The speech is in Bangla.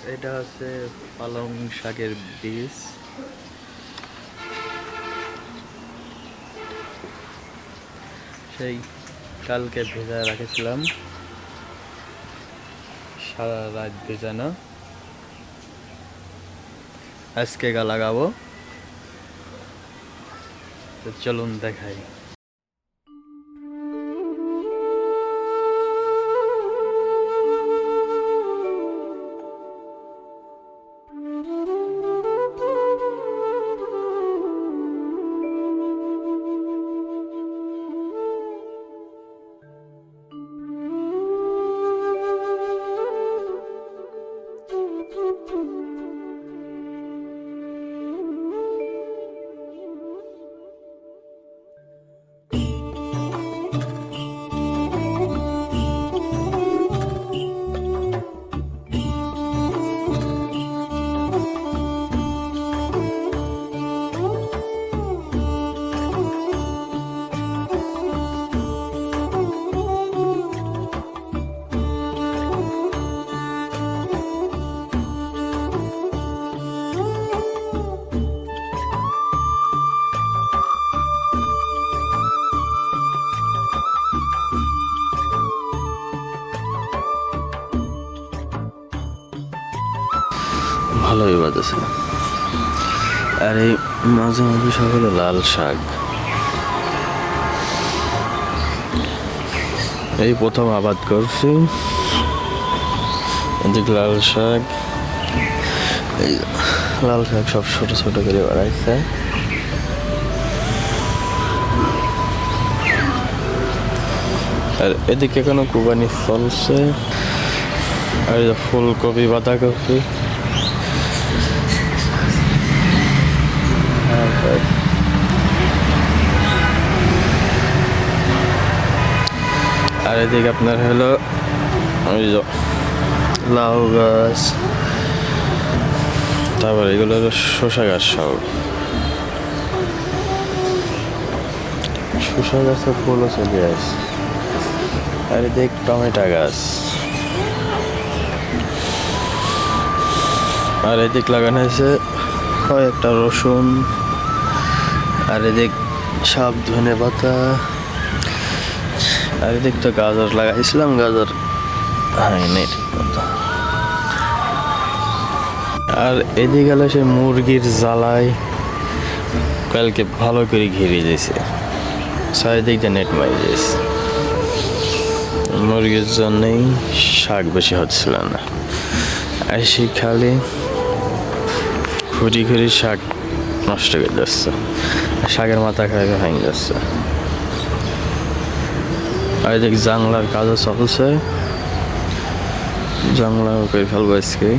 এটা হচ্ছে পালং শাকের বীজ। সেই কালকে ভেজা রাখেছিলাম, সারা রাত ভেজানো। আজকে লাগাবো, তো চলুন দেখাই। ভালোই বাজেছে। আর এই মাঝে মাঝে সব হলো লাল শাক। এই প্রথম আবাদ করছি, এদিকে লাল শাক। এই লাল শাক সব ছোট ছোট করে বাড়াইছে। আর এদিকে কোনো কুবানি চলছে। আর ফুলকপি, বাঁধাকপি। আর এদিকে আপনার হলো ওই লাউ গাছ, তারপর এগুলো হলো শসা গাছ। সব শসা গাছের ফুলও চলে আসে। আর এদিকে টমেটো গাছ। আর এদিক লাগানো হয়েছে কয়েকটা রসুন। আর এদিক সব ধনে পাতা। আর এদিক তো গাজর লাগাইছিলাম, গাজর হয়নি ঠিক মতো। আর এদিক গেলে সে মুরগির জ্বালায় কালকে ভালো করে ঘিরে দিয়েছে, চারিদিকটা নেট মারি দিয়েছে। মুরগির জন্যই শাক বেশি হচ্ছিল না। আর সে খালি ঘুরি ঘুরি শাক নষ্ট করে যাচ্ছে, শাকের মাথা খাইয়ে ভেঙে যাচ্ছে। আর এদিকে জাংলার কাজও চলছে, জাংলাও করে ফেলবো আজকে।